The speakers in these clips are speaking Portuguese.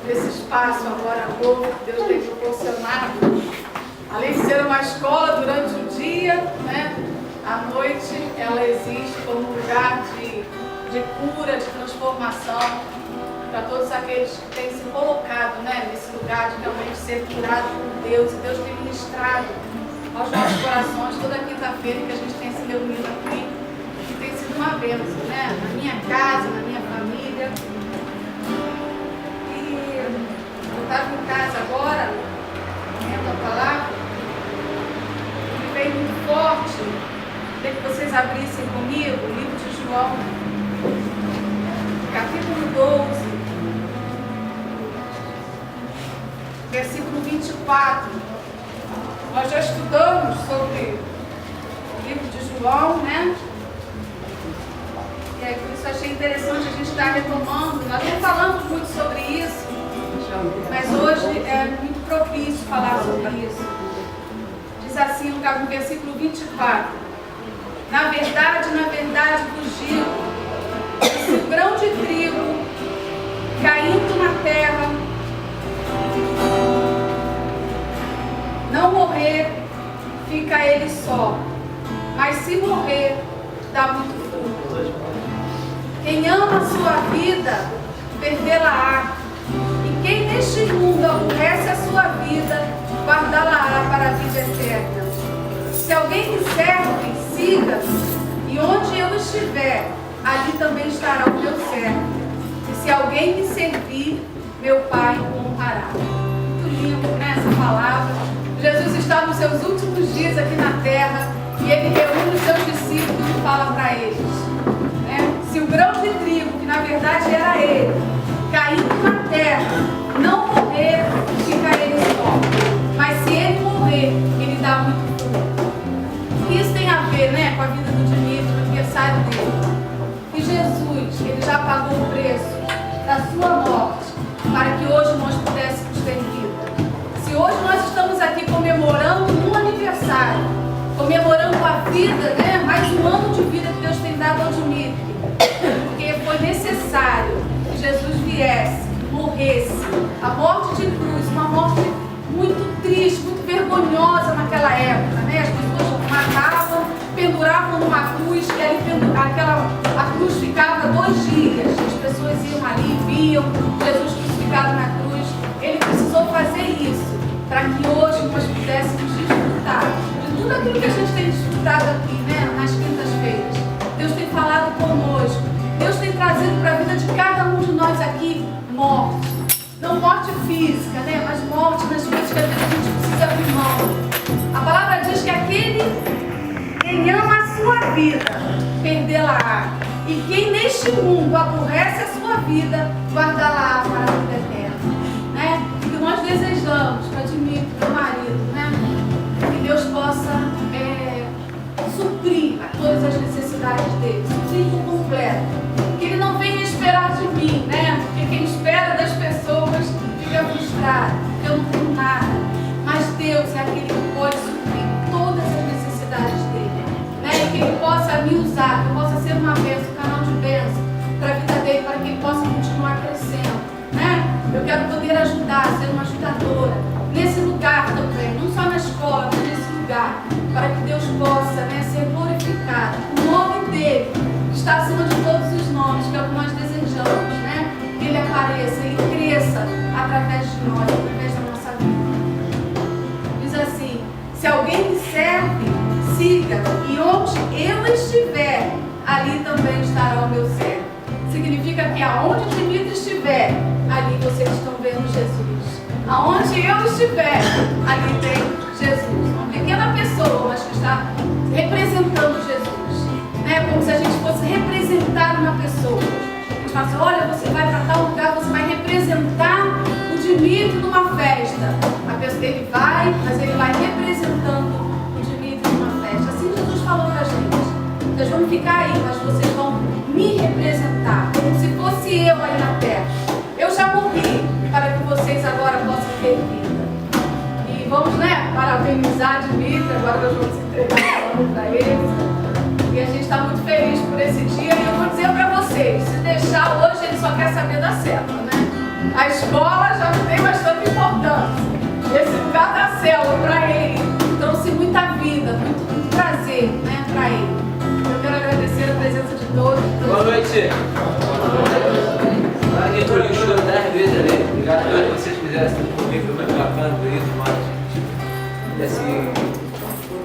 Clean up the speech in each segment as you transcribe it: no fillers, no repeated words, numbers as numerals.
nesse espaço agora novo que Deus tem proporcionado. Além de ser uma escola durante o dia, né, à noite ela existe como lugar de cura, de transformação para todos aqueles que têm se colocado, né, nesse lugar de realmente ser curado por Deus. E Deus tem ministrado aos nossos corações toda quinta-feira que a gente tem se reunido aqui, que tem sido uma bênção, né, na minha casa, na minha família. E eu estava em casa agora, lendo a palavra, e veio muito forte. Queria que vocês abrissem comigo o livro de João, capítulo 12, versículo 24. Nós já estudamos sobre o livro de João, né? E aí, por isso achei interessante a gente estar retomando. Nós não falamos muito sobre isso, mas hoje é muito propício falar sobre isso. Diz assim no versículo 24: na verdade vos digo, se o grão de trigo caindo na terra não morrer, fica ele só, mas se morrer, dá muito fruto. Quem ama a sua vida, perdê-la-á, e quem neste mundo aborrece a sua vida, guardá-la-á para a vida eterna. Se alguém me serve, siga-me, e onde eu estiver, ali também estará o meu servo. E se alguém me servir, meu Pai o honrará. Muito lindo, né, essa palavra. Jesus está nos seus últimos dias aqui na terra e ele reúne os seus discípulos e fala para eles, né? Se o grão de trigo, que na verdade era ele, caindo na terra, não morrer, fica ele só. Mas se ele morrer, ele dá muito fruto. Isso tem a ver, né, com a vida do Dimitri, no aniversário dele. E Jesus, ele já pagou o preço da sua morte para que hoje nós pudéssemos ter vida. Se hoje nós estamos aqui comemorando um aniversário, comemorando a vida, né, mais um ano de vida que Deus tem dado ao Dimitri, porque foi necessário que Jesus viesse, morresse, a morte de cruz, uma morte muito triste, muito vergonhosa naquela época, né? As pessoas matavam, penduravam numa cruz, e ali a cruz ficava 2 dias, as pessoas iam ali, viam Jesus crucificado na cruz. Ele precisou fazer isso para que hoje nós pudéssemos desfrutar de tudo aquilo que a gente tem desfrutado aqui, né, nas quintas-feiras. Deus tem falado conosco, Deus tem trazido para a vida de cada um de nós aqui morte. Não morte física, né, mas morte nas coisas que a gente precisa abrir mão. A palavra diz que quem ama a sua vida, perdê-la-á. E quem neste mundo aborrece a sua vida, guardá-la-á para a vida eterna. Né? E que nós desejamos para Dimitri, meu marido, né, que Deus possa suprir a todas as necessidades dele, suprir por completo. Que ele não venha esperar de mim, né? Porque quem espera das pessoas fica frustrado, porque eu não tenho nada. Mas Deus é aquele que pode suprir todas as necessidades dele, né? E que ele possa me usar, que eu possa ser uma bênção, um canal de bênção para a vida dele, para que ele possa continuar crescendo, né? Eu quero poder ajudar, ser uma ajudadora nesse lugar também, não só na escola, mas nesse lugar, para que Deus possa, né, ser glorificado. O nome dele está acima de todos os nomes, que é o que nós desejamos, né? Que ele apareça e cresça através de nós, através da nossa vida. Diz assim: se alguém me serve, siga, e onde eu estiver, ali também estará o meu servo. Significa que aonde Dimitri estiver, ali vocês estão vendo Jesus. Aonde eu estiver, ali tem Jesus. Uma pequena pessoa, mas que está representando Jesus, né? Como se a gente fosse representar uma pessoa. A gente fala assim: olha, você vai para tal lugar, você vai representar o Dimitri numa festa. A pessoa, ele vai, mas ele vai representando o Dimitri numa festa. Assim Jesus falou para a gente: vocês vão ficar aí, mas vocês vão me representar, como se fosse eu aí na terra. Eu já morri para que vocês agora possam ter vida. E vamos, né, parabenizar Dimitri. Agora nós vamos entregar a mão para eles. E a gente está muito feliz por esse dia. E eu vou dizer para vocês, se deixar hoje, ele só quer saber da célula, né? A escola já não tem mais tanta importância. Esse lugar da célula para ele trouxe muita vida, muito prazer, né, para ele. Eu quero agradecer a presença de todos. Boa noite. A gente olhou o choro 10 vezes ali. Obrigado a todos que vocês fizeram assim comigo, foi muito bacana, bonito, mas e assim,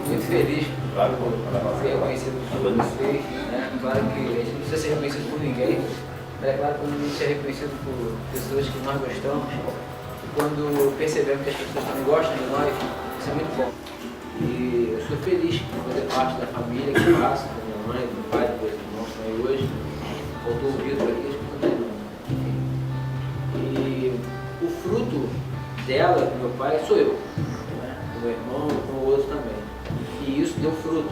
muito feliz por ser reconhecido por vocês, né? Claro que a gente não precisa ser reconhecido por ninguém, mas é claro que quando a gente é reconhecido por pessoas que nós gostamos, e quando percebemos que as pessoas também gostam de nós, isso é muito bom. E eu sou feliz por fazer parte da família que faço, da minha mãe, do meu pai, dos meus irmãos que estão aí hoje. Faltou o Vitor aqui, acho que também não. E o fruto dela, do meu pai, sou eu, né? O meu irmão e com o outro também. E isso deu fruto,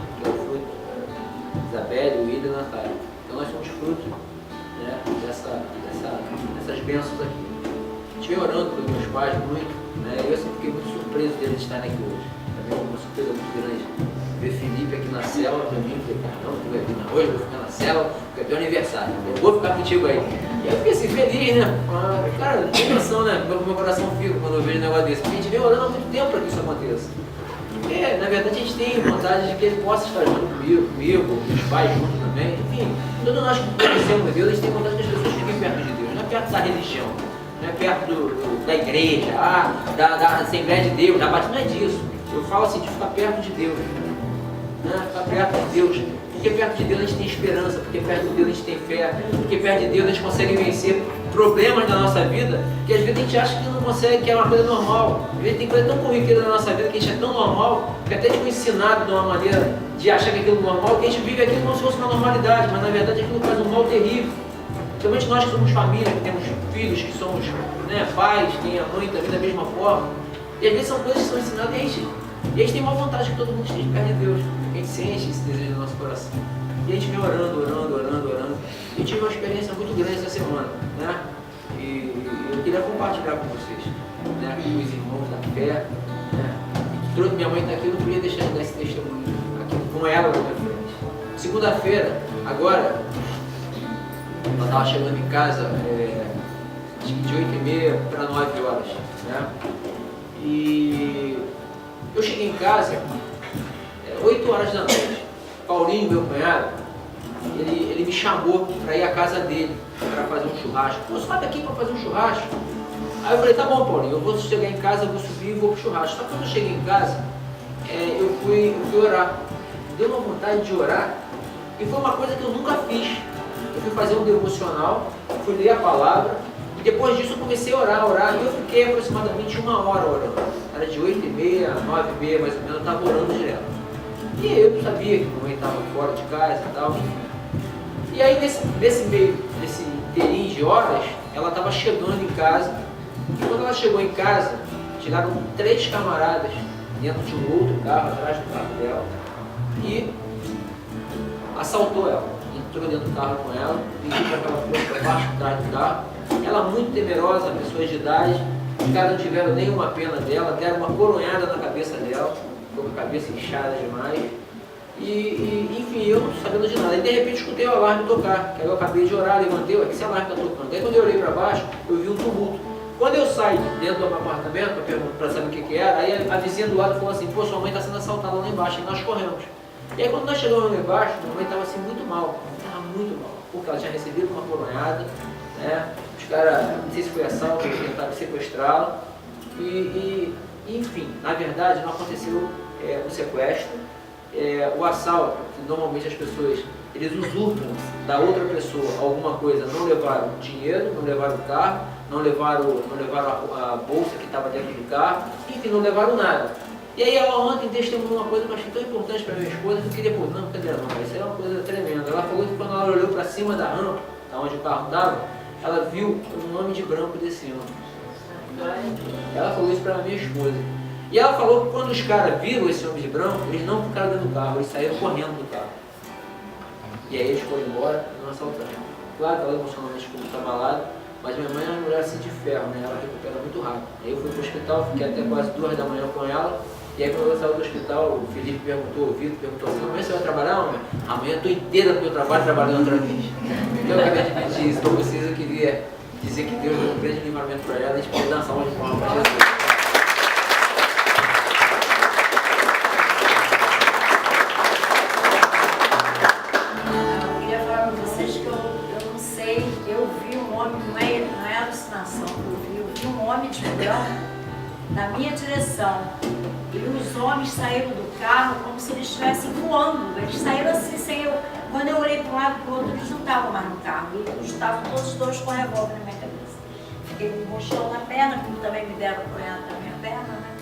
Isabelle, o Ida e a Natália. Então nós somos fruto, né, dessas bênçãos aqui. Estive orando pelos meus pais muito, né? Eu sempre fiquei muito surpreso deles estarem aqui hoje. Também uma surpresa muito grande. Ver Felipe aqui na célula, para mim, falei, não, tu vai vir hoje, vou ficar na célula, porque é teu aniversário, eu vou ficar contigo aí. E eu fiquei assim, feliz, né? Cara, não tem noção, né? Meu coração fica quando eu vejo um negócio desse. Porque a gente vem orando há muito tempo para que isso aconteça. Porque, na verdade, a gente tem vontade de que ele possa estar junto comigo, meus pais juntos também. Enfim, todos nós que conhecemos Deus, a gente tem vontade que as pessoas fiquem perto de Deus, não é perto da religião, não é perto da igreja, da Assembleia de Deus, da batina, não é disso. Eu falo assim, de ficar perto de Deus, né? Ficar perto de Deus. Porque perto de Deus a gente tem esperança, porque perto de Deus a gente tem fé, porque perto de Deus a gente consegue vencer problemas da nossa vida que às vezes a gente acha que não consegue, que é uma coisa normal. Às vezes tem coisa tão corriqueira na nossa vida que a gente é tão normal que até a gente foi ensinado de uma maneira de achar que aquilo é normal, que a gente vive aquilo como se fosse uma normalidade, mas na verdade aquilo faz um mal terrível. Principalmente nós que somos família, que temos filhos, que somos, né, pais, tem a mãe também da mesma forma. E às vezes são coisas que são ensinadas e a gente tem uma vontade que todo mundo esteja perto de Deus. A gente sente esse desejo no nosso coração. E a gente vem orando. E tive uma experiência muito grande essa semana, né? E eu queria compartilhar com vocês, né? Com os irmãos da fé, né? Minha mãe está aqui, eu não podia deixar de dar esse testemunho aqui com ela na minha frente. Segunda-feira, agora, ela estava chegando em casa, acho que de 8h30 para 9 horas, né? E eu cheguei em casa 8 horas da noite. Paulinho, meu cunhado, ele me chamou para ir à casa dele para fazer um churrasco. Você vai aqui para fazer um churrasco? Aí eu falei, tá bom, Paulinho, eu vou chegar em casa, eu vou subir e vou pro churrasco. Só que quando eu cheguei em casa, eu fui orar. Deu uma vontade de orar e foi uma coisa que eu nunca fiz. Eu fui fazer um devocional, fui ler a palavra e depois disso eu comecei a orar. E eu fiquei aproximadamente 1 hora orando. Era de 8h30, 9h30 mais ou menos, eu estava orando direto. E eu sabia que a mãe estava fora de casa e tal. E aí nesse inteirinho de horas, ela estava chegando em casa. E quando ela chegou em casa, tiraram 3 camaradas dentro de um outro carro, atrás do carro dela, e assaltou ela. Entrou dentro do carro com ela, pediu para que ela fosse para baixo do carro. Ela muito temerosa, pessoas de idade, os caras não tiveram nenhuma pena dela, deram uma coronhada na cabeça dela, ficou com a cabeça inchada demais. Enfim, eu não sabendo de nada. E de repente escutei o alarme tocar, que aí eu acabei de orar, levantei, que esse alarme está tocando. Aí quando eu olhei para baixo, eu vi um tumulto. Quando eu saí dentro do apartamento para saber o que era, aí a vizinha do lado falou assim, pô, sua mãe está sendo assaltada lá embaixo, e nós corremos. E aí quando nós chegamos lá embaixo, minha mãe estava assim muito mal, porque ela tinha recebido uma coronhada, né? Os caras, não sei se foi assalto, tentaram sequestrá-la, enfim, na verdade não aconteceu o sequestro, o assalto, que normalmente as pessoas, eles usurpam da outra pessoa alguma coisa, não levaram dinheiro, não levaram o carro, não levaram a bolsa que estava dentro do carro, enfim, não levaram nada. E aí ela ontem testemunhou uma coisa que eu achei tão importante para minha esposa, que eu queria, não, cadê não, isso é uma coisa tremenda. Ela falou que quando ela olhou para cima da rampa, da onde o carro estava, ela viu um homem de branco descendo. Ela falou isso para minha esposa. E ela falou que quando os caras viram esse homem de branco, eles não ficaram dentro do carro, eles saíram correndo do carro. E aí eles foram embora e não assaltaram. Claro que ela emocionalmente ficou muito abalada, mas minha mãe é uma mulher assim de ferro, né? Ela recupera muito rápido. Aí eu fui pro hospital, fiquei até quase 2 da manhã com ela. E aí quando eu saí do hospital, o Felipe perguntou, o Vitor perguntou assim, amanhã você vai trabalhar, homem? Amanhã eu estou inteira do meu trabalho trabalhando outra vez. Eu acabei de pedir isso para vocês, eu queria dizer que Deus deu um grande livramento para ela, a gente pode dançar uma de palmas para Jesus. Na minha direção, e os homens saíram do carro como se eles estivessem voando. Eles saíram assim, sem eu. Quando eu olhei para um lado e para o outro, eles não estavam mais no carro, e estavam todos dois com revólver na minha cabeça. Fiquei com um mochão na perna, como também me deram apoiado na minha perna, né?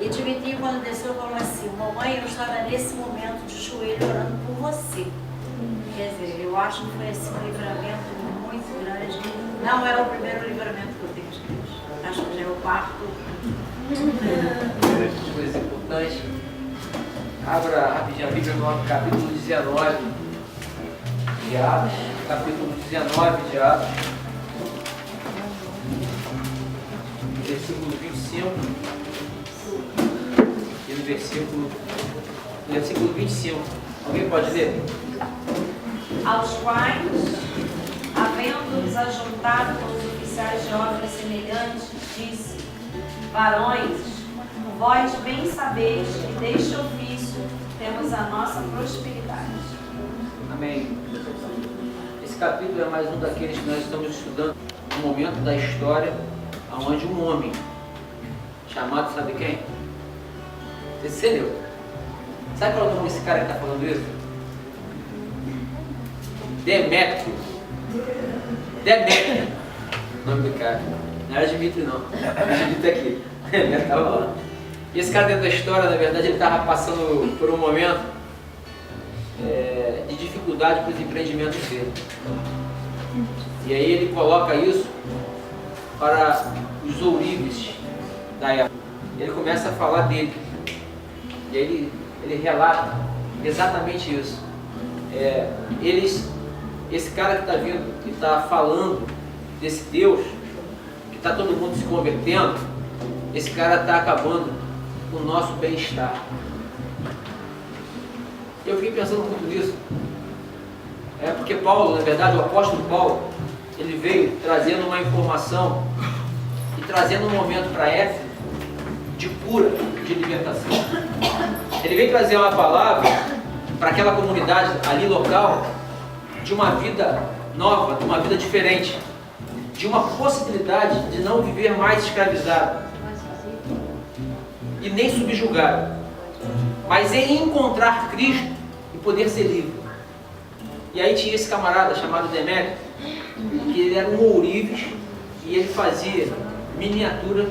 E Dimitinho, quando desceu, falou assim: mamãe, eu estava nesse momento de joelho orando por você. Quer dizer, eu acho que foi assim um livramento muito grande. Não é o primeiro livramento que eu tenho de Deus. Acho que já é o quarto. Coisas importantes. Abra rapidinho a Bíblia no capítulo 19 de Atos. Capítulo 19 de Atos. Versículo 25. E no versículo 25. Alguém pode ler? Aos quais, havendo-nos ajuntado com os oficiais de obras semelhantes, disse: varões, vós bem sabeis que deste ofício temos a nossa prosperidade. Amém. Esse capítulo é mais um daqueles que nós estamos estudando no momento da história onde um homem chamado, sabe quem? Você leu? Sabe qual é o nome desse cara que está falando isso? Demétrio. Demétrio. O nome do cara. Não era Dimitri, não. Dimitri aqui. Demétrio estava lá. E esse cara dentro da história, na verdade, ele estava passando por um momento de dificuldade para os empreendimentos dele. E aí ele coloca isso para os ourives da época. Ele começa a falar dele. E aí ele relata exatamente isso. Esse cara que está vindo, que está falando desse Deus, que está todo mundo se convertendo, esse cara está acabando com o nosso bem-estar. Eu fiquei pensando muito nisso. Porque Paulo, na verdade, o apóstolo Paulo, ele veio trazendo uma informação e trazendo um momento para Éfeso de cura, de libertação. Ele veio trazer uma palavra para aquela comunidade ali local de uma vida nova, de uma vida diferente, de uma possibilidade de não viver mais escravizado e nem subjugado, mas em encontrar Cristo e poder ser livre. E aí tinha esse camarada chamado Demétrio, que ele era um ourives e ele fazia miniatura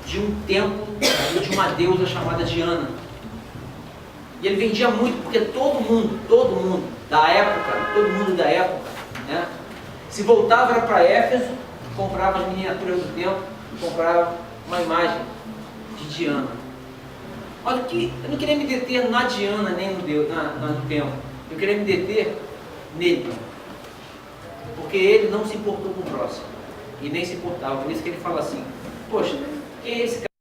de um templo e de uma deusa chamada Diana. E ele vendia muito porque todo mundo da época, né, se voltava para Éfeso, comprava as miniaturas do templo, comprava uma imagem de Diana. Olha que eu não queria me deter na Diana nem no templo, eu queria me deter nele, porque ele não se importou com o próximo e nem se importava. Por isso que ele fala assim: poxa, quem é esse cara